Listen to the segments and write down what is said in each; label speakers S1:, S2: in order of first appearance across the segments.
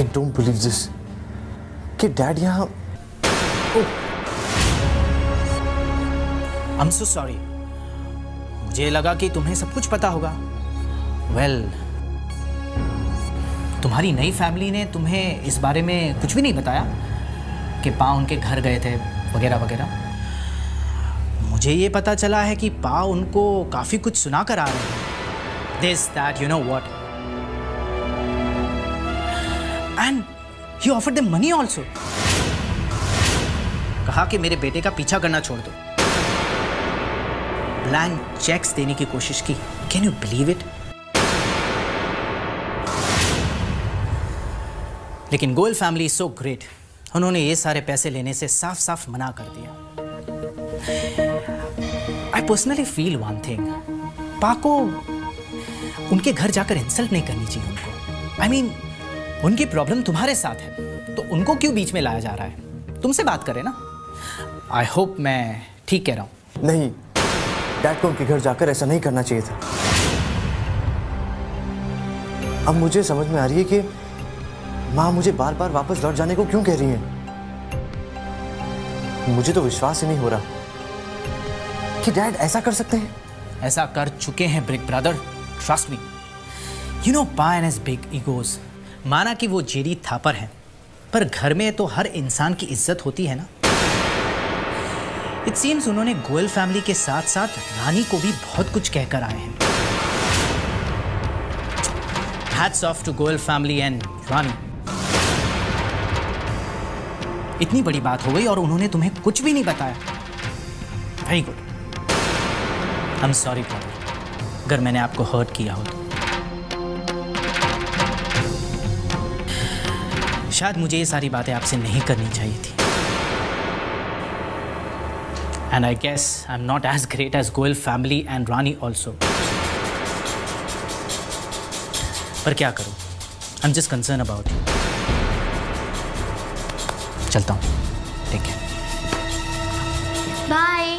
S1: I don't believe this कि dad यहाँ।
S2: I am so sorry, मुझे लगा कि तुम्हें सब कुछ पता होगा। वेल, तुम्हारी नई फैमिली ने तुम्हें इस बारे में कुछ भी नहीं बताया कि पा उनके घर गए थे वगैरह वगैरह। मुझे ये पता चला है कि पा उनको काफी कुछ सुना कर आ रहे हैं, this that you know what, and he offered them money also. कहा कि मेरे बेटे का पीछा करना छोड़ दो, ब्लैंक चेक्स देने की कोशिश की। Can you believe it? लेकिन Goyal family is so great, उन्होंने ये सारे पैसे लेने से साफ साफ मना कर दिया। I personally feel one thing, पा को उनके घर जाकर इंसल्ट नहीं करनी चाहिए उनको। आई मीन, उनकी प्रॉब्लम तुम्हारे साथ है तो उनको क्यों बीच में लाया जा रहा है? तुमसे बात करें ना। आई होप मैं ठीक कह रहा हूं।
S1: नहीं, डैड को उनके घर जाकर ऐसा नहीं करना चाहिए था। अब मुझे समझ में आ रही है कि माँ मुझे बार बार वापस लौट जाने को क्यों कह रही है। मुझे तो विश्वास ही नहीं हो रहा कि डैड ऐसा कर सकते हैं।
S2: ऐसा कर चुके हैं brick brother, trust me. You know, पा एंड हिज बिग ईगोज। माना कि वो जेडी थापर हैं, पर घर में तो हर इंसान की इज्जत होती है ना। इट सीम्स उन्होंने गोयल फैमिली के साथ साथ रानी को भी बहुत कुछ कहकर आए हैं। Hats off to Goyal family and Rani. इतनी बड़ी बात हो गई और उन्होंने तुम्हें कुछ भी नहीं बताया। Very good. I am sorry brother, अगर मैंने आपको हर्ट किया हो तो। शायद मुझे ये सारी बातें आपसे नहीं करनी चाहिए थी। And I guess I'm not as great as Goel family and Rani also. पर क्या करूं? I'm just concerned about you. चलता हूं। Take care.
S3: Bye.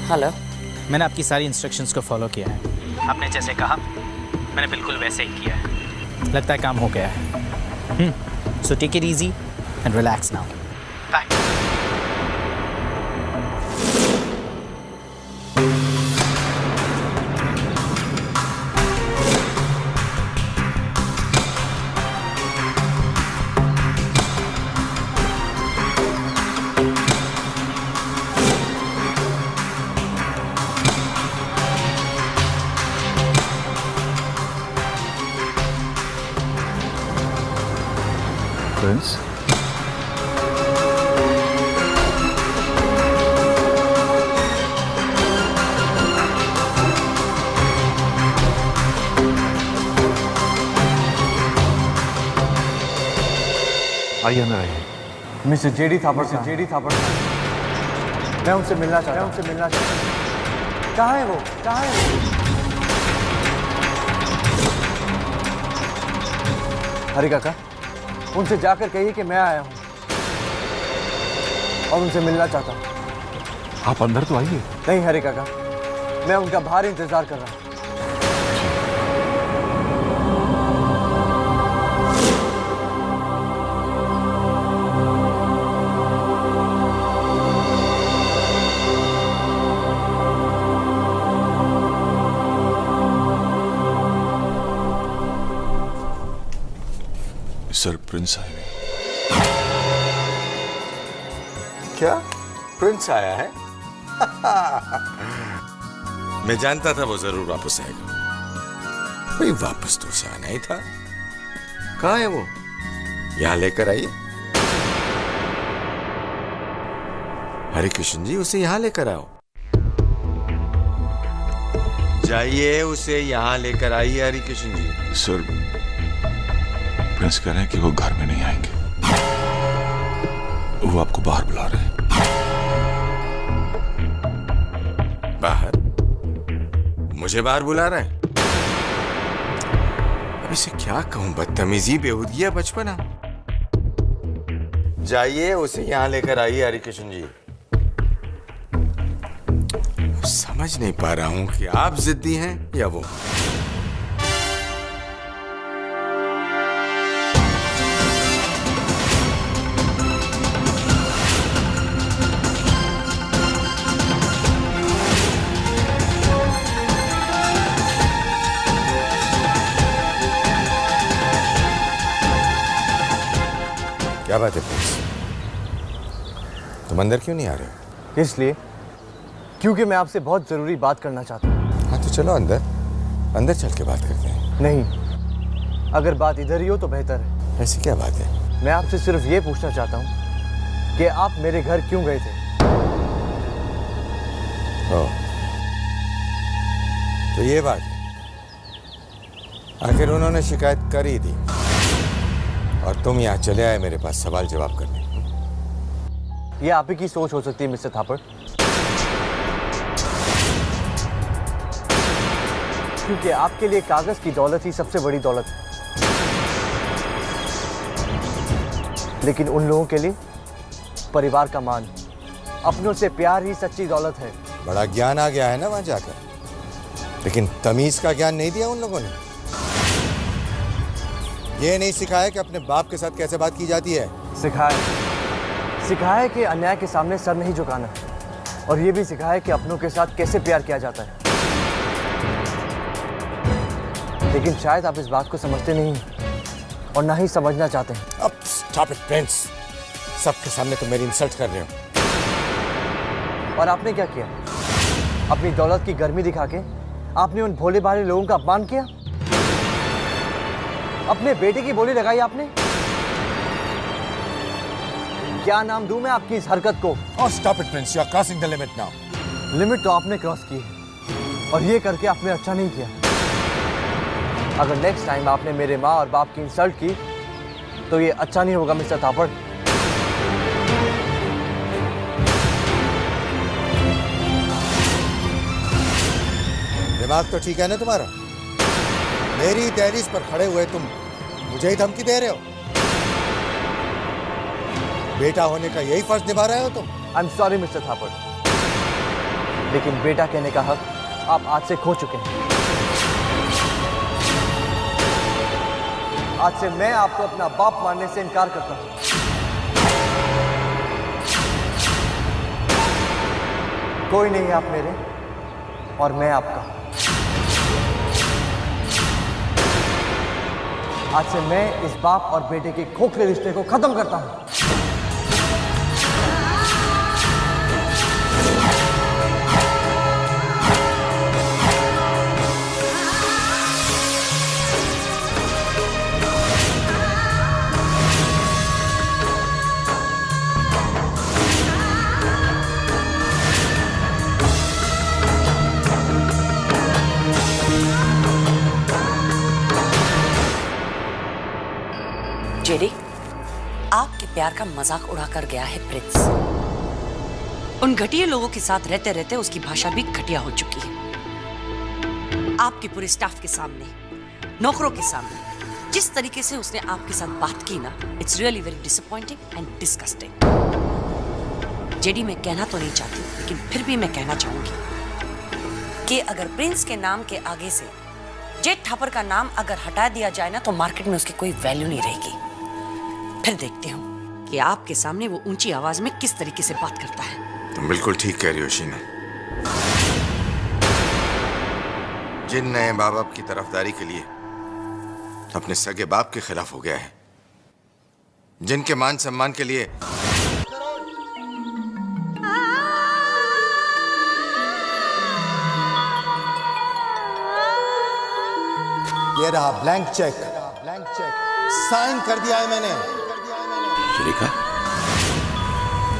S4: हेलो।
S2: मैंने आपकी सारी इंस्ट्रक्शंस को फॉलो किया है। आपने जैसे कहा मैंने बिल्कुल वैसे ही किया है। लगता है काम हो गया है। So take it easy and relax now. Bye.
S1: Prince,
S5: आइए अंदर आइए।
S1: मिस्टर जेडी थापर, मैं उनसे मिलना चाहता हूं। कहाँ है वो? हरी काका, उनसे जाकर कहिए कि मैं आया हूं और उनसे मिलना चाहता हूं।
S5: आप अंदर तो आइए।
S1: नहीं हरी काका, मैं उनका बाहर इंतजार कर रहा हूं।
S5: सर, प्रिंस आए।
S6: क्या प्रिंस आया है? मैं जानता था वो जरूर वापस आएगा। भाई वापस तो उसे आना ही था। कहाँ है वो? यहाँ लेकर आइए। हरे कृष्ण जी, उसे यहाँ लेकर आओ। जाइए, उसे यहाँ लेकर आइए हरि कृष्ण जी।
S5: सर, प्रिंस कह रहे हैं कि वो घर में नहीं आएंगे, वो आपको बाहर बुला रहे हैं।
S6: बाहर? मुझे बाहर बुला रहा है? अब इसे क्या कहूं, बदतमीजी, बेहूदगी, बचपना। जाइए उसे यहां लेकर आइए हरिकृष्ण जी। समझ नहीं पा रहा हूं कि आप जिद्दी हैं या वो। क्या बात है प्रिंस, तुम अंदर क्यों नहीं आ रहे हो?
S1: इसलिए क्योंकि मैं आपसे बहुत जरूरी बात करना चाहता हूँ।
S6: हाँ तो चलो अंदर, अंदर चल के बात करते हैं।
S1: नहीं, अगर बात इधर ही हो तो बेहतर है।
S6: ऐसी क्या बात है?
S1: मैं आपसे सिर्फ ये पूछना चाहता हूँ कि आप मेरे घर क्यों गए थे?
S6: तो ये बात है, आखिर उन्होंने शिकायत कर ही दी और तुम यहाँ चले आए मेरे पास सवाल जवाब करने।
S1: ये आप ही की सोच हो सकती है मिस्टर थापड़, क्योंकि आपके लिए कागज की दौलत ही सबसे बड़ी दौलत है, लेकिन उन लोगों के लिए परिवार का मान, अपनों से प्यार ही सच्ची दौलत है।
S6: बड़ा ज्ञान आ गया है ना वहां जाकर, लेकिन तमीज का ज्ञान नहीं दिया उन लोगों ने। ये नहीं सिखाया कि अपने बाप के साथ कैसे बात की जाती है।
S1: सिखाया कि अन्याय के सामने सर नहीं झुकाना, और ये भी सिखाया कि अपनों के साथ कैसे प्यार किया जाता है। लेकिन शायद आप इस बात को समझते नहीं और ना ही समझना चाहते हैं।
S6: अब स्टॉप इट प्रिंस, सबके सामने तुम मेरी इंसल्ट कर रहे हो।
S1: और आपने क्या किया? अपनी दौलत की गर्मी दिखा के आपने उन भोले भाले लोगों का अपमान किया। अपने बेटे की बोली लगाई आपने। क्या नाम दूं मैं आपकी इस हरकत को?
S6: Oh, stop it, Prince. You are crossing the limit now.
S1: Limit तो आपने क्रॉस की है, और ये करके आपने अच्छा नहीं किया। अगर नेक्स्ट टाइम आपने मेरे माँ और बाप की इंसल्ट की तो ये अच्छा नहीं होगा मिस्टर थापड़।
S6: दिमाग तो ठीक है ना तुम्हारा? मेरी दहलीज पर खड़े हुए तुम मुझे ही धमकी दे रहे हो। बेटा होने का यही फर्ज निभा रहे हो तुम।
S1: आई एम सॉरी मिस्टर थापड़, लेकिन बेटा कहने का हक आप आज से खो चुके हैं। आज से मैं आपको अपना बाप मानने से इनकार करता हूं। कोई नहीं आप मेरे और मैं आपका। आज से मैं इस बाप और बेटे के खोखले रिश्ते को खत्म करता हूं।
S4: जेडी, आपके प्यार का मजाक उड़ाकर गया है प्रिंस। उन घटिया लोगों के साथ रहते रहते उसकी भाषा भी घटिया हो चुकी है। आपके पूरे स्टाफ के सामने, नौकरों के सामने जिस तरीके से उसने आपके साथ बात की ना, it's really very disappointing and disgusting. JD, मैं कहना तो नहीं चाहती, लेकिन फिर भी मैं कहना चाहूंगी कि अगर प्रिंस के नाम के आगे से जेठ ठापर का नाम अगर हटा दिया जाए ना, तो मार्केट में उसकी कोई वैल्यू नहीं रहेगी। फिर देखती हूँ कि आपके सामने वो ऊंची आवाज में किस तरीके से बात करता है।
S6: तुम बिल्कुल ठीक कह रही हो शीना। जिन नए माँ बाप की तरफदारी के लिए अपने सगे बाप के खिलाफ हो गया है, जिनके मान सम्मान के लिए ये रहा ब्लैंक चेक, साइन कर दिया है मैंने।
S5: श्रीका,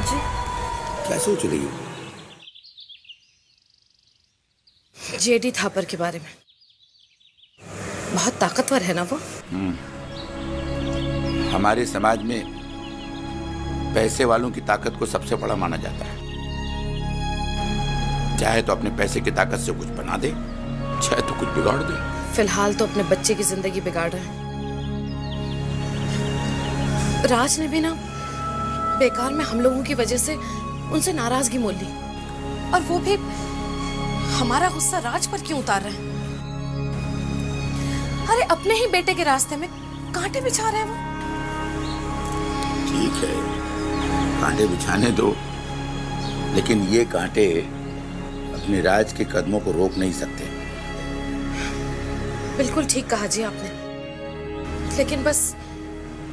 S4: जी
S5: क्या सोच रही हो?
S3: जेडी थापर के बारे में। बहुत ताकतवर है ना वो।
S5: हमारे समाज में पैसे वालों की ताकत को सबसे बड़ा माना जाता है।
S7: चाहे तो अपने पैसे की ताकत से कुछ बना दे, चाहे तो कुछ बिगाड़ दे।
S3: फिलहाल तो अपने बच्चे की जिंदगी बिगाड़ रहे हैं। राज ने भी ना बेकार में हम लोगों की वजह से उनसे नाराजगी मोल ली, और वो भी हमारा गुस्सा राज पर क्यों उतार रहे हैं? अरे अपने ही बेटे के रास्ते में कांटे बिछा रहे हैं वो।
S7: ठीक है, कांटे बिछाने दो, लेकिन ये कांटे अपने राज के कदमों को रोक नहीं सकते।
S3: बिल्कुल ठीक कहा जी आपने, लेकिन बस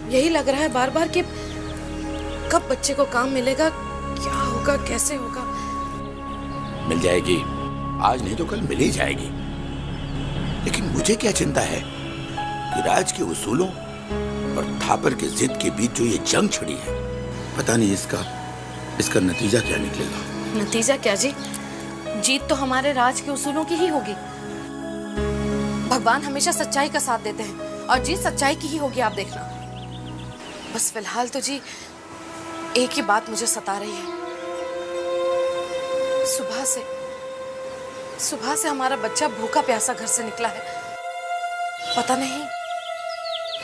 S3: यही लग रहा है बार बार कि कब बच्चे को काम मिलेगा, क्या होगा, कैसे होगा।
S7: मिल जाएगी, आज नहीं तो कल मिल ही जाएगी। लेकिन मुझे क्या चिंता है कि राज के उसूलों और थापर के जिद के बीच जो ये जंग छिड़ी है, पता नहीं इसका नतीजा क्या निकलेगा।
S3: नतीजा क्या जी? जीत तो हमारे राज के उसूलों की ही होगी। भगवान हमेशा सच्चाई का साथ देते हैं और जीत सच्चाई की ही होगी, आप देखना। बस फिलहाल तो जी एक ही बात मुझे सता रही है। सुबह से हमारा बच्चा भूखा प्यासा घर से निकला है, पता नहीं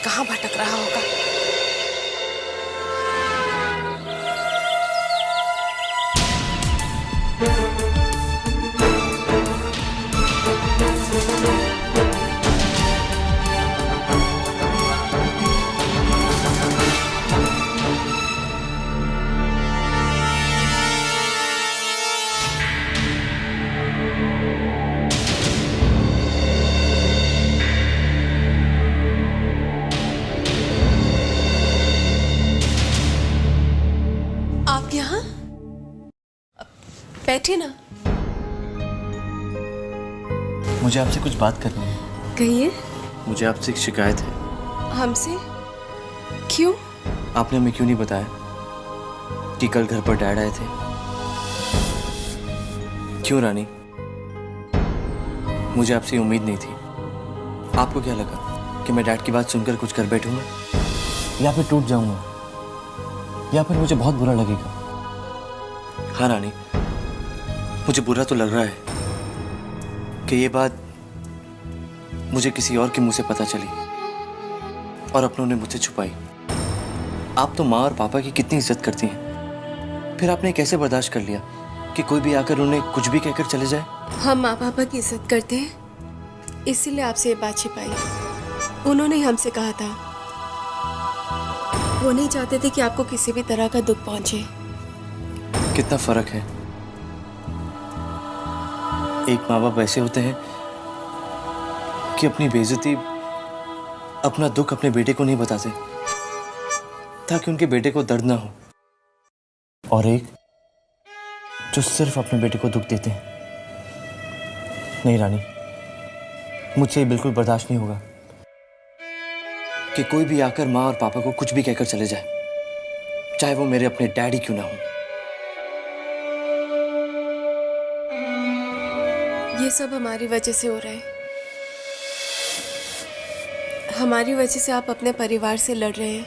S3: कहाँ भटक रहा होगा। आप यहाँ बैठे ना।
S1: मुझे आपसे कुछ बात करनी है।
S3: कहिए।
S1: मुझे आपसे एक शिकायत है।
S3: हमसे? क्यों?
S1: आपने हमें क्यों नहीं बताया कि कल घर पर डैड आए थे? क्यों रानी? मुझे आपसे उम्मीद नहीं थी। आपको क्या लगा कि मैं डैड की बात सुनकर कुछ कर बैठूंगा, या फिर टूट जाऊंगा, या फिर मुझे बहुत बुरा लगेगा? हाँ रानी, मुझे बुरा तो लग रहा है कि ये बात मुझे किसी और के मुंह से पता चली और अपनों ने मुझसे छुपाई। आप तो माँ और पापा की कितनी इज्जत करती हैं, फिर आपने कैसे बर्दाश्त कर लिया कि कोई भी आकर उन्हें कुछ भी कहकर चले जाए?
S8: हम माँ पापा की इज्जत करते हैं, इसीलिए आपसे ये बात छिपाई। उन्होंने ही हमसे कहा था, वो नहीं चाहते थे कि आपको किसी भी तरह का दुख पहुंचे।
S1: कितना फर्क है। एक माँ बाप ऐसे होते हैं कि अपनी बेइज्जती, अपना दुख अपने बेटे को नहीं बताते ताकि उनके बेटे को दर्द ना हो, और एक जो सिर्फ अपने बेटे को दुख देते हैं। नहीं रानी, मुझसे ये बिल्कुल बर्दाश्त नहीं होगा कि कोई भी आकर माँ और पापा को कुछ भी कहकर चले जाए, चाहे वो मेरे अपने डैडी क्यों ना हो।
S8: ये सब हमारी वजह से हो रहा है। हमारी वजह से आप अपने परिवार से लड़ रहे हैं,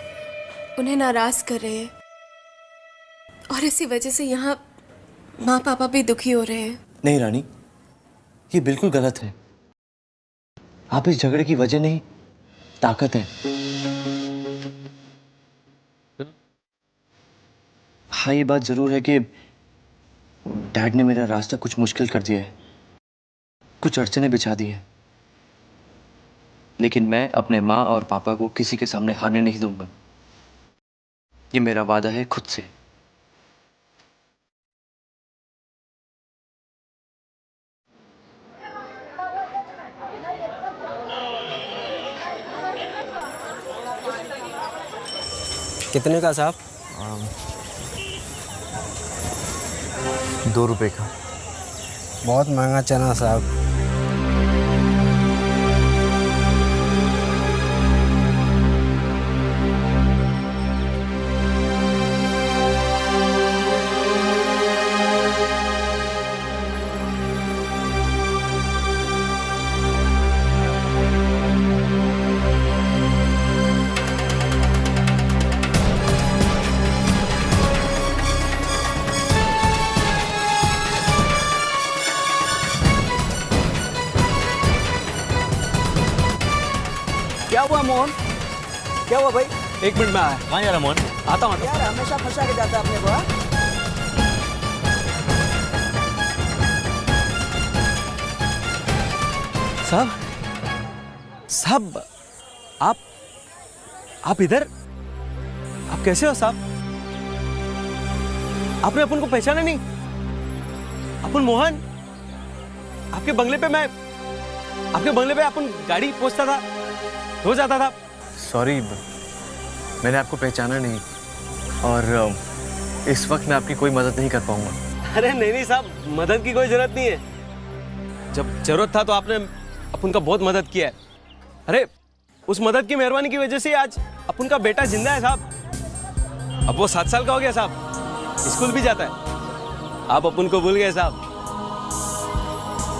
S8: उन्हें नाराज कर रहे हैं, और इसी वजह से यहाँ माँ पापा भी दुखी हो रहे हैं।
S1: नहीं रानी, ये बिल्कुल गलत है। आप इस झगड़े की वजह नहीं, ताकत है। हाँ, ये बात जरूर है कि डैड ने मेरा रास्ता कुछ मुश्किल कर दिया है, कुछ अड़चनें बिछा दी हैं, लेकिन मैं अपने माँ और पापा को किसी के सामने हारने नहीं दूंगा। ये मेरा वादा है खुद से।
S9: कितने का साहब?
S1: 2 रुपए का।
S9: बहुत महंगा चना साहब। क्या हुआ भाई?
S1: 1 मिनट में आया। कहाँ जा रहा मोहन? आता हूँ।
S9: यार हमेशा फंसा के जाता है अपने को। हाँ?
S1: साहब आप इधर? आप कैसे हो साहब? आपने अपन को पहचाना नहीं? अपन मोहन, आपके बंगले पे अपन गाड़ी पहुंचता था, रोज आता था। सॉरी, मैंने आपको पहचाना नहीं और इस वक्त मैं आपकी कोई मदद नहीं कर पाऊंगा। अरे नहीं साहब, मदद की कोई जरूरत नहीं है। जब जरूरत था तो आपने अपन का बहुत मदद किया है। अरे उस मदद की मेहरबानी की वजह से आज अपन का बेटा जिंदा है साहब। अब वो 7 साल का हो गया साहब, स्कूल भी जाता है। आप अपन को भूल गए साहब,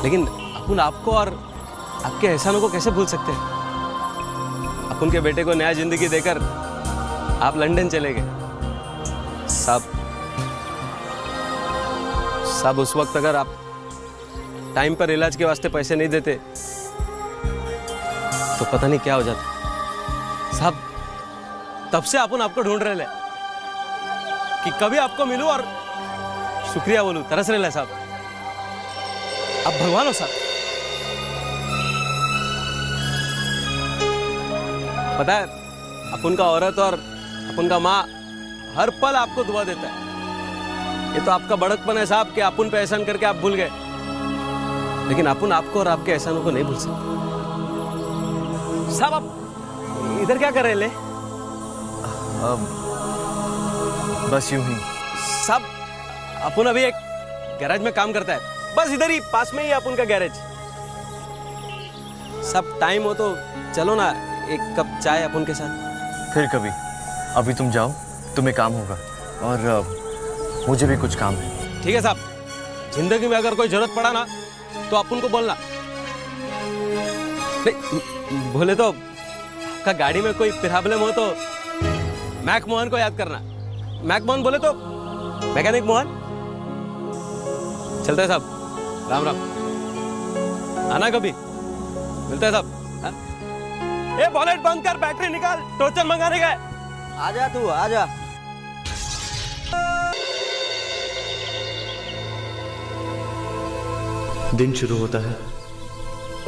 S1: लेकिन अपन आपको और आपके एहसानों को कैसे भूल सकते हैं? अपन के बेटे को नया जिंदगी देकर आप लंदन चले गए साहब। उस वक्त अगर आप टाइम पर इलाज के वास्ते पैसे नहीं देते तो पता नहीं क्या हो जाता साहब। तब से अपन आपको ढूंढ रहे कि कभी आपको मिलूं और शुक्रिया बोलूं, तरस रहे साहब। आप भगवान हो साहब। पता है, अपन का औरत और अपन का माँ हर पल आपको दुआ देता है। ये तो आपका बड़कपन है साहब कि अपन पे एहसान करके आप भूल गए, लेकिन अपन आपको और आपके एहसानों को नहीं भूल सकते साहब। आप इधर क्या कर रहे हैं? बस यूं ही साहब। अपन अभी एक गैराज में काम करता है, बस इधर ही पास में ही है अपन का गैरेज। सब टाइम हो तो चलो ना, एक कप चाय अपन के साथ। फिर कभी, अभी तुम जाओ, तुम्हें काम होगा और मुझे भी कुछ काम है। ठीक है साहब, जिंदगी में अगर कोई जरूरत पड़ा ना तो अपन को बोलना। नहीं बोले तो आपका गाड़ी में कोई प्रॉब्लम हो तो मैक मोहन को याद करना। मैक मोहन बोले तो मैकेनिक मोहन। चलते हैं साहब, राम राम। आना कभी, मिलते हैं साहब। ए बॉनेट बंद कर, बैटरी निकाल, टोचन मंगाने का है।
S9: आजा तू, आजा।
S1: दिन शुरू होता है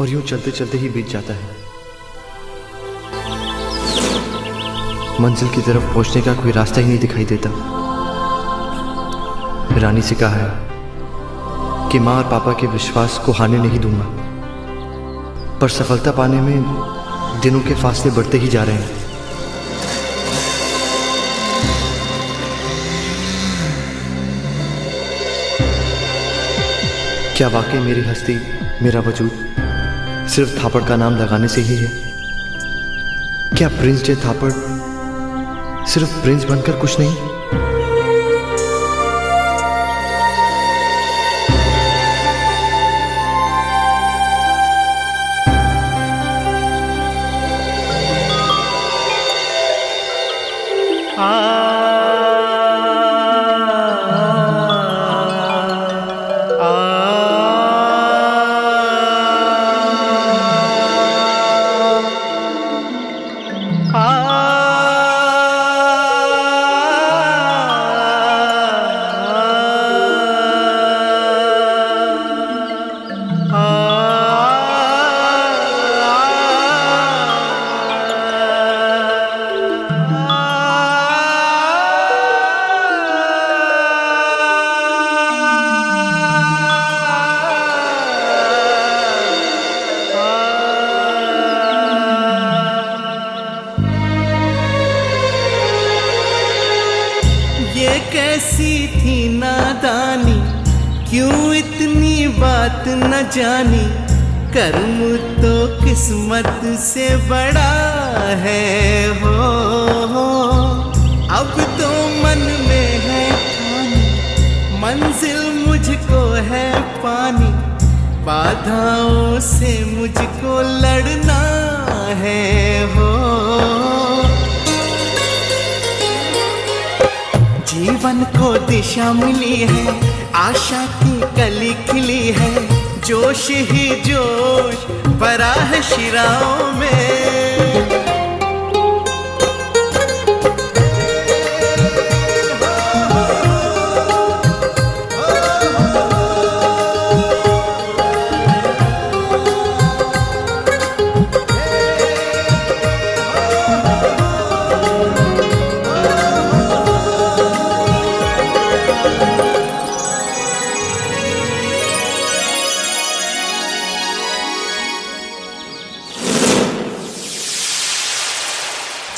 S1: और यूं चलते चलते ही बीत जाता है। मंजिल की तरफ पहुंचने का कोई रास्ता ही नहीं दिखाई देता। रानी से कहा है कि माँ और पापा के विश्वास को हारने नहीं दूंगा, पर सफलता पाने में दिनों के फासले बढ़ते ही जा रहे हैं। क्या वाकई मेरी हस्ती, मेरा वजूद सिर्फ थापड़ का नाम लगाने से ही है? क्या प्रिंस जे थापड़ सिर्फ प्रिंस बनकर कुछ नहीं?
S10: कैसी थी नादानी, क्यों इतनी बात न जानी। कर्म तो किस्मत से बड़ा है हो, अब तो मन में है ठानी, मंजिल मुझको है पानी, बाधाओं से मुझको लड़ना है हो। जीवन को दिशा मिली है, आशा की कली खिली है, जोश ही जोश भरा है शिराओं में।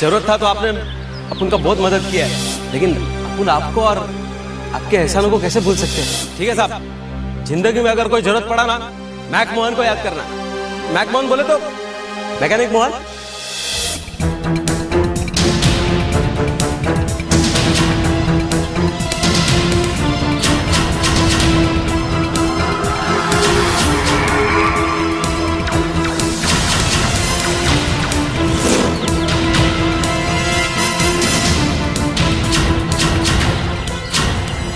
S11: जरूरत था तो आपने अपन का बहुत मदद किया है, लेकिन अपन आपको और आपके एहसानों को कैसे भूल सकते हैं? ठीक है साहब, जिंदगी में अगर कोई जरूरत पड़ा ना, मैक मोहन को याद करना। मैक मोहन बोले तो मैकेनिक मोहन।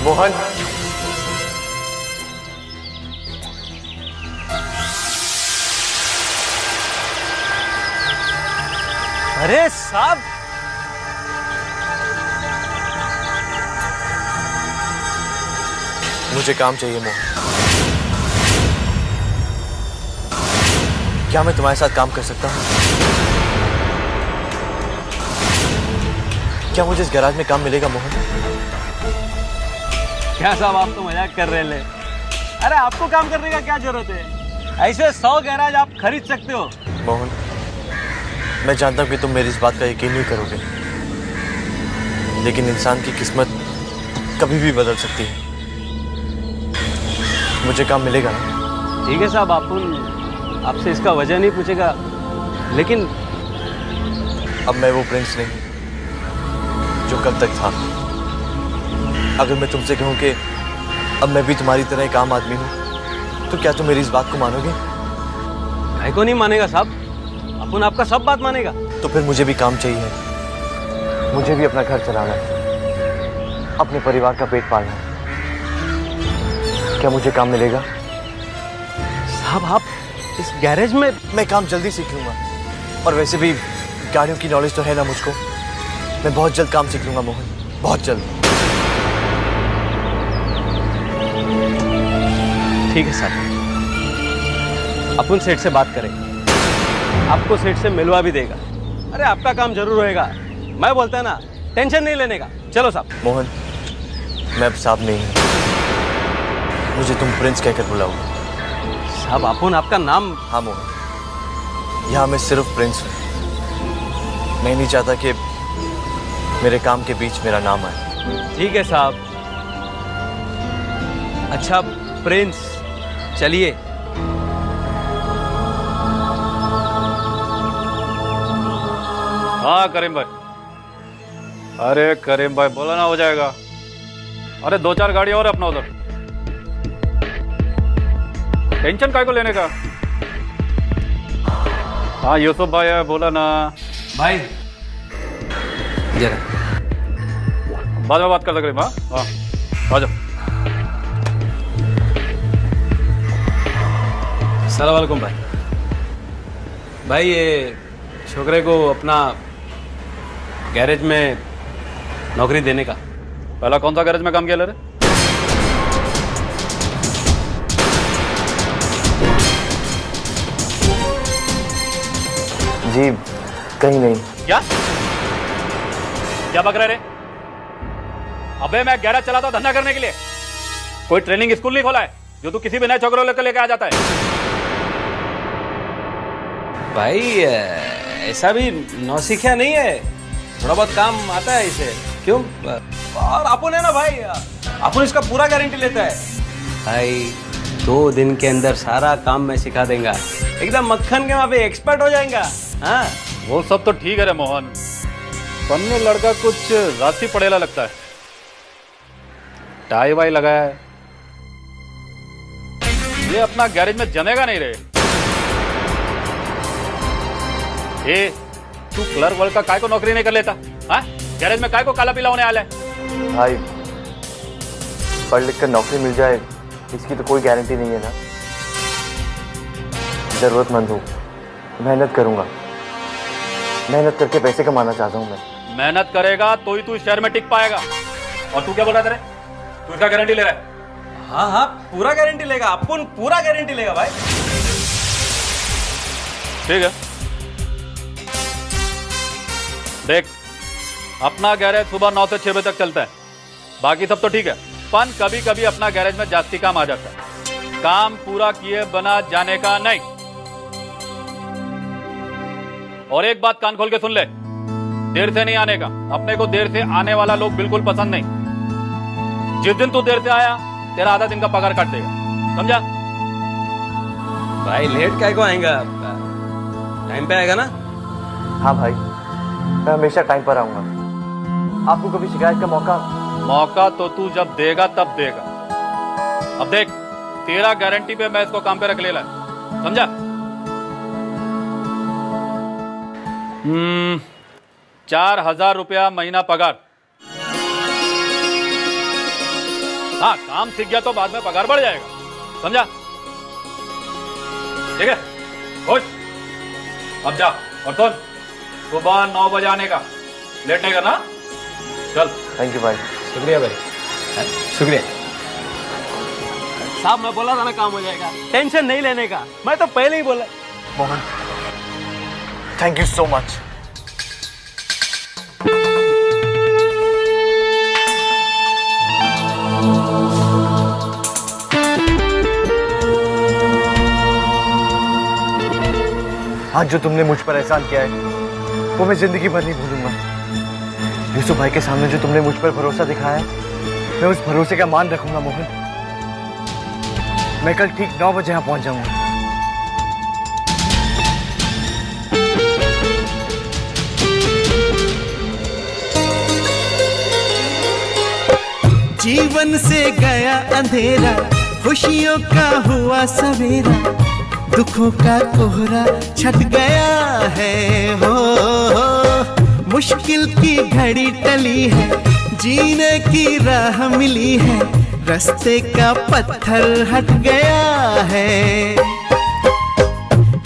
S1: मोहन,
S11: अरे साहब,
S1: मुझे काम चाहिए मोहन। क्या मैं तुम्हारे साथ काम कर सकता हूँ? क्या मुझे इस गैराज में काम मिलेगा मोहन?
S11: क्या साहब, आप तो मजाक कर रहे हैं। अरे आपको काम करने का क्या जरूरत है? ऐसे 100 गैराज आप खरीद सकते हो।
S1: मोहन, मैं जानता हूँ कि तुम मेरी इस बात का यकीन नहीं करोगे, लेकिन इंसान की किस्मत कभी भी बदल सकती है। मुझे काम मिलेगा ना?
S11: ठीक है साहब, आपसे इसका वजह नहीं पूछेगा, लेकिन
S1: अब मैं वो प्रिंस नहीं जो कल तक था। अगर मैं तुमसे कहूँ कि अब मैं भी तुम्हारी तरह एक आम आदमी हूँ, तो क्या तुम मेरी इस बात को मानोगे?
S11: काहे को नहीं मानेगा साहब, अपन आपका सब बात मानेगा।
S1: तो फिर मुझे भी काम चाहिए। मुझे भी अपना घर चलाना है, अपने परिवार का पेट पालना है। क्या मुझे काम मिलेगा?
S11: साहब, आप इस गैरेज में...
S1: मैं काम जल्दी सीख लूंगा, और वैसे भी गाड़ियों की नॉलेज तो है ना मुझको। मैं बहुत जल्द काम सीख लूंगा मोहन, बहुत जल्द।
S11: ठीक है साहब, अपन सेठ से बात करें, आपको सेठ से मिलवा भी देगा। अरे आपका काम जरूर होएगा, मैं बोलता है ना, टेंशन नहीं लेने का। चलो साहब।
S1: मोहन, मैं अब साहब नहीं हूँ, मुझे तुम प्रिंस कहकर बुलाओ।
S11: साहब, अपन आपका नाम...
S1: हाँ मोहन, यहाँ मैं सिर्फ प्रिंस हूँ। मैं नहीं चाहता कि मेरे काम के बीच मेरा नाम आए।
S11: ठीक है साहब। अच्छा प्रिंस, चलिए।
S12: हाँ करीम भाई। अरे करीम भाई, बोला ना हो जाएगा। अरे 2-4 गाड़ी और अपना उधर। टेंशन काय को लेने का। हाँ यूसुफ भाई है, बोला ना
S11: भाई। जरा
S12: बाद में बात कर सकते। हाँ हाँ, आ जाओ।
S11: अस्सलाम वालेकुम भाई। भाई, ये छोकरे को अपना गैरेज में नौकरी देने का।
S12: पहला कौन सा गैरेज में काम किया ले रहे?
S1: जी कहीं नहीं।
S12: क्या क्या बक रहे रे? अबे मैं गैरेज चलाता धंधा करने के लिए। कोई ट्रेनिंग स्कूल नहीं खोला है जो तू किसी भी नए छोकरों लेकर आ जाता है?
S11: भाई ऐसा भी नौसिखिया नहीं है, थोड़ा बहुत काम आता है इसे। क्यों? और अपन है ना भाई, अपन इसका पूरा गारंटी लेता है। भाई 2 दिन के अंदर सारा काम मैं सिखा देगा, एकदम मक्खन के वहाँ पे एक्सपर्ट हो जाएगा। हाँ
S12: वो सब तो ठीक है रे मोहन, पन्ने लड़का कुछ राशि पड़ेला लगता है। टाई वाई लगाया है, ये अपना गैरेज में जमेगा नहीं रे। ए, तू क्लर्क वर्क का काय को नौकरी नहीं कर लेता? हाँ, गैरेज में काय को काला पीला होने आला है?
S1: भाई, पढ़ लिख कर नौकरी मिल जाए इसकी तो कोई गारंटी नहीं है ना। जरूरतमंद हूँ, मेहनत करूंगा, मेहनत करके पैसे कमाना चाहता हूँ मैं।
S12: मेहनत करेगा तो ही तू इस शहर में टिक पाएगा। और तू क्या बोल रहा है? तू इसका गारंटी ले रहा है?
S11: हाँ हाँ, पूरा गारंटी लेगा, अपन पूरा गारंटी लेगा भाई।
S12: ठीक है, देख अपना गैरेज सुबह 9 से 6 बजे तक चलता है, बाकी सब तो ठीक है। पर कभी कभी अपना गैरेज में जास्ती काम आ जाता है, काम पूरा किए बना जाने का नहीं। और एक बात कान खोल के सुन ले, देर से नहीं आने का। अपने को देर से आने वाला लोग बिल्कुल पसंद नहीं। जिस दिन तू देर से आया तेरा आधा दिन का पगार काट देगा, समझा?
S11: भाई लेट काय को आएगा, टाइम पे आएगा ना?
S1: हाँ भाई, मैं हमेशा टाइम पर आऊंगा। आपको कभी शिकायत का मौका
S12: तो तू जब देगा तब देगा। अब देख, तेरा गारंटी पे मैं इसको काम पे रख ले ला, समझा? 4,000 रुपया महीना पगार। हाँ, काम सीख गया तो बाद में पगार बढ़ जाएगा, समझा? ठीक है, खुश? अब जा। और सुन, सुबह 9 बजे आने का, लेट नहीं करना। चल।
S1: थैंक यू भाई।
S11: शुक्रिया भाई, शुक्रिया। साहब मैं बोला था ना काम हो जाएगा, टेंशन नहीं लेने का, मैं तो पहले ही बोला।
S1: Mohan, thank you so much. आज जो तुमने मुझ पर एहसान किया है वो मैं जिंदगी भर नहीं भूलूंगा। यूसुफ भाई के सामने जो तुमने मुझ पर भरोसा दिखाया है, मैं उस भरोसे का मान रखूंगा मोहन। मैं कल ठीक 9 बजे यहाँ पहुंच जाऊंगा।
S10: जीवन से गया अंधेरा, खुशियों का हुआ सवेरा, दुखों का कोहरा छट गया है हो। मुश्किल की घड़ी टली है, जीने की राह मिली है, रास्ते का पत्थर हट गया है।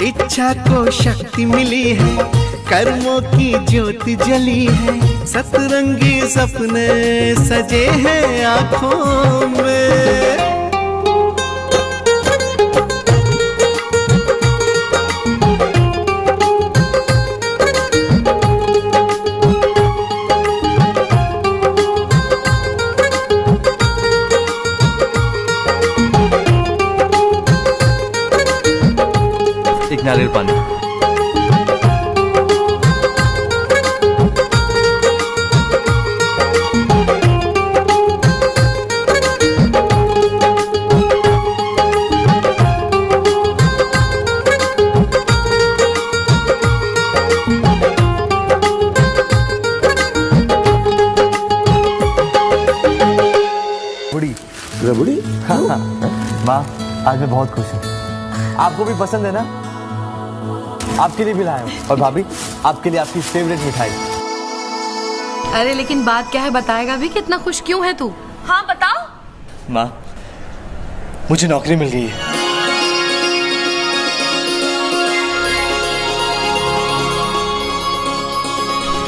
S10: इच्छा को शक्ति मिली है, कर्मों की ज्योति जली है, सतरंगी सपने सजे हैं आंखों में।
S1: नारियल पानी।
S7: बुढ़ी बुढ़ी?
S1: हाँ हाँ माँ, आज मैं बहुत खुश हूँ। आपको भी पसंद है ना? आपके लिए भी लाया हूँ। और भाभी, आपके लिए आपकी फेवरेट मिठाई।
S3: अरे लेकिन बात क्या है, बताएगा भी? कितना खुश क्यों है तू? हाँ बताओ।
S1: माँ, मुझे नौकरी मिल गई है।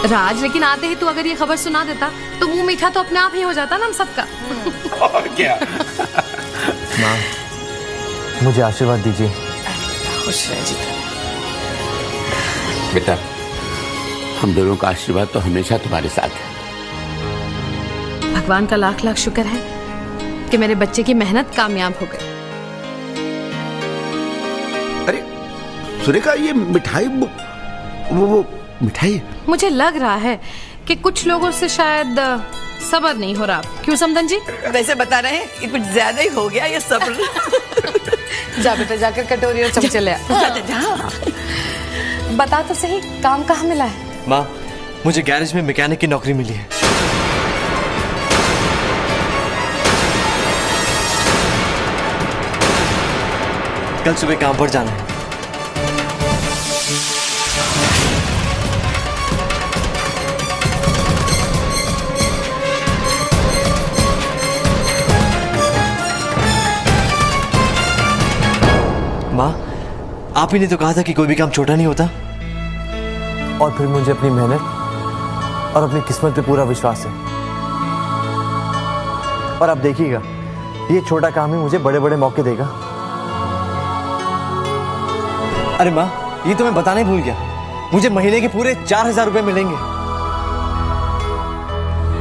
S3: राज, लेकिन आते ही तू अगर ये खबर सुना देता तो मुंह मीठा तो अपने आप ही हो जाता ना हम सबका।
S7: और क्या?
S1: माँ, मुझे आशीर्वाद दीजिए।
S4: खुश रह जी।
S7: बेटा, हम दोनों का आशीर्वाद तो हमेशा तुम्हारे साथ है।
S3: भगवान का लाख लाख शुक्र है कि मेरे बच्चे की मेहनत कामयाब हो गई।
S7: अरे सुरेखा, ये मिठाई वो मिठाई?
S3: मुझे लग रहा है कि कुछ लोगों से शायद सब्र नहीं हो रहा। क्यों समधन जी?
S4: वैसे बता रहे हैं ये कुछ ज्यादा ही हो गया ये सब्र।
S3: जा बेटा, जाकर कटोरी और चमचे ले आ। बता तो सही, काम कहाँ मिला है?
S1: माँ, मुझे गैरेज में मैकेनिक की नौकरी मिली है। कल सुबह काम पर जाना है। माँ, आप ही ने तो कहा था कि कोई भी काम छोटा नहीं होता। और फिर मुझे अपनी मेहनत और अपनी किस्मत पे पूरा विश्वास है। और अब देखिएगा, ये छोटा काम ही मुझे बड़े बड़े मौके देगा। अरे माँ, ये तो मैं बताना ही भूल गया, मुझे महीने के पूरे 4,000 रुपए मिलेंगे,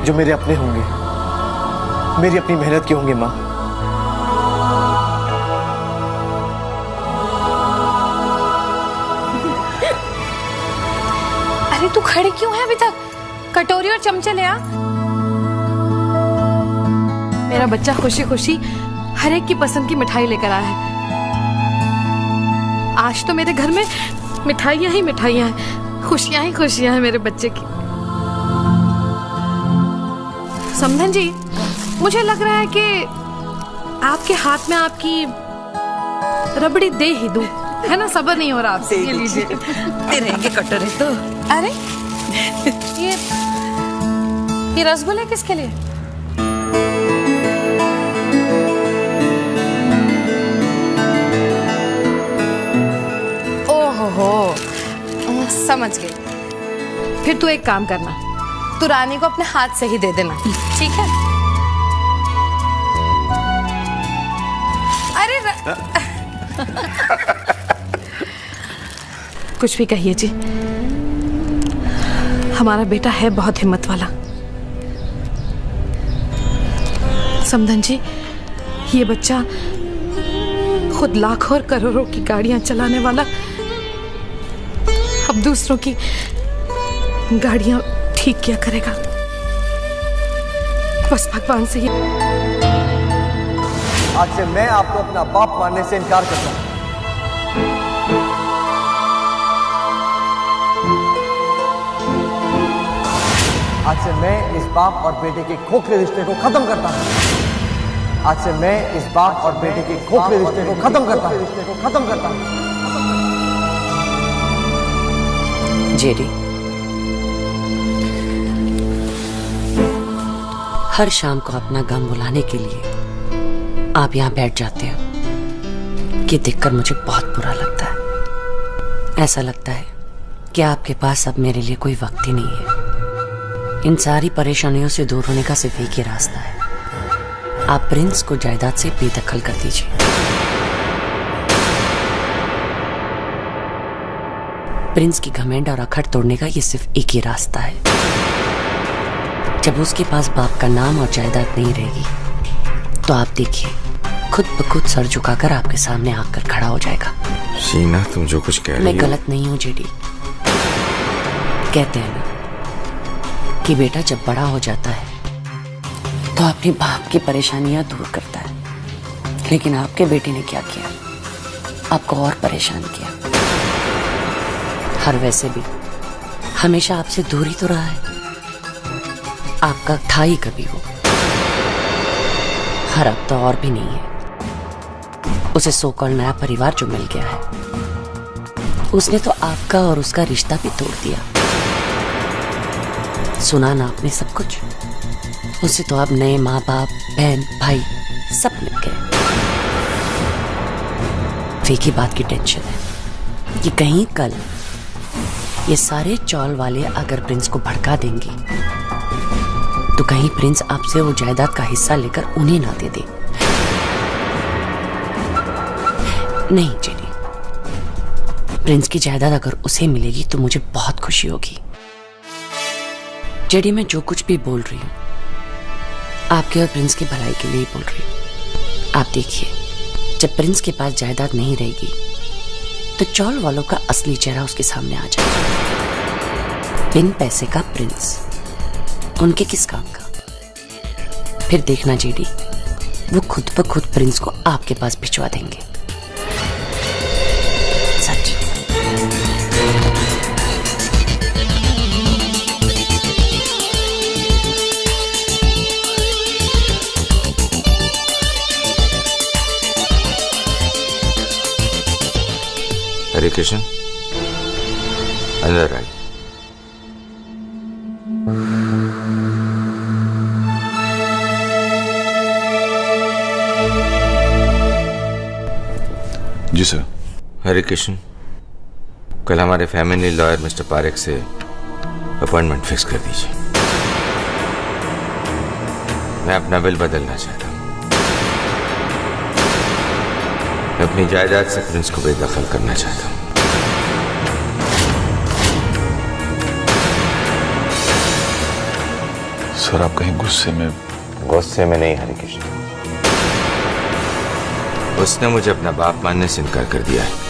S1: जो मेरे अपने होंगे, मेरी अपनी मेहनत के होंगे। माँ,
S3: अरे अरे तू खड़ी क्यों है अभी तक? कटोरी और चमचे ले आ। मेरा बच्चा खुशी खुशी हर एक की पसंद की मिठाई लेकर आया है। आज तो मेरे घर में मिठाइयाँ ही मिठाइयाँ हैं, खुशियाँ ही खुशियाँ हैं मेरे बच्चे की। समधन जी, मुझे लग रहा है कि आपके हाथ में आपकी रबड़ी दे ही दूं, है ना? सब्र नहीं हो रहा आपसे। ये लीजिए।
S4: दे रहेंगे कटोरे तो।
S3: अरे ये रसगुल्ले किसके लिए? ओहो, समझ गई। फिर तू एक काम करना, तू रानी को अपने हाथ से ही दे देना, ठीक है? अरे कुछ भी कहिए जी, हमारा बेटा है बहुत हिम्मत वाला। समधन जी, ये बच्चा खुद लाखों और करोड़ों की गाड़ियां चलाने वाला अब दूसरों की गाड़ियां ठीक किया करेगा। बस भगवान से ये।
S13: आज से मैं आपको अपना बाप मानने से इनकार करता हूं। आज से मैं इस बाप और बेटे के खोखले रिश्ते को खत्म करता हूं। आज से मैं इस बाप और बेटे के खोखले रिश्ते को खत्म करता हूं।
S4: जेडी, हर शाम को अपना गम भुलाने के लिए आप यहाँ बैठ जाते हो कि देखकर मुझे बहुत बुरा लगता है। ऐसा लगता है कि आपके पास अब मेरे लिए कोई वक्त ही नहीं है। इन सारी परेशानियों से दूर होने का सिर्फ एक ही रास्ता है, आप प्रिंस को जायदाद से बेदखल कर दीजिए। प्रिंस की घमंड और अखड़ तोड़ने का ये सिर्फ एक ही रास्ता है। जब उसके पास बाप का नाम और जायदाद नहीं रहेगी तो आप देखिए, खुद ब खुद सर झुकाकर आपके सामने आकर खड़ा हो जाएगा।
S6: शीना, तुम जो कुछ कह रही हो।
S4: मैं गलत नहीं हूँ जेडी। कहते हैं ना कि बेटा जब बड़ा हो जाता है तो अपने बाप की परेशानियां दूर करता है, लेकिन आपके बेटे ने क्या किया? आपको और परेशान किया। हर वैसे भी हमेशा आपसे दूर ही तो रहा है, आपका था ही कभी वो। हर अब तो और भी नहीं है। उसे सोकॉल नया परिवार जो मिल गया है, उसने तो आपका और उसका रिश्ता भी तोड़ दिया। सुना ना आपने सब कुछ? उसे तो अब नए माँ बाप, बहन, भाई सब मिल गए। एक ही बात की टेंशन है कि कहीं कल ये सारे चौल वाले अगर प्रिंस को भड़का देंगे तो कहीं प्रिंस आपसे वो जायदाद का हिस्सा लेकर उन्हें ना दे दे। नहीं जेडी, प्रिंस की जायदाद अगर उसे मिलेगी तो मुझे बहुत खुशी होगी। जेडी, मैं जो कुछ भी बोल रही हूँ आपके और प्रिंस की भलाई के लिए ही बोल रही हूँ। आप देखिए, जब प्रिंस के पास जायदाद नहीं रहेगी तो चौल वालों का असली चेहरा उसके सामने आ जाएगा। बिन पैसे का प्रिंस, उनके किस काम का? फिर देखना जेडी, वो खुद ब खुद प्रिंस को आपके पास भिजवा देंगे। सच।
S6: हरे कृष्ण, अंदर आइए।
S5: जी सर।
S6: हरे कृष्ण, कल हमारे फैमिली लॉयर मिस्टर पारेख से अपॉइंटमेंट फिक्स कर दीजिए। मैं अपना बिल बदलना चाहता हूँ। मैं अपनी जायदाद से प्रिंस को बेदखल करना चाहता हूँ।
S5: सर, आप कहीं गुस्से में?
S6: गुस्से में नहीं हरे कृष्ण, उसने मुझे अपना बाप मानने से इनकार कर दिया है।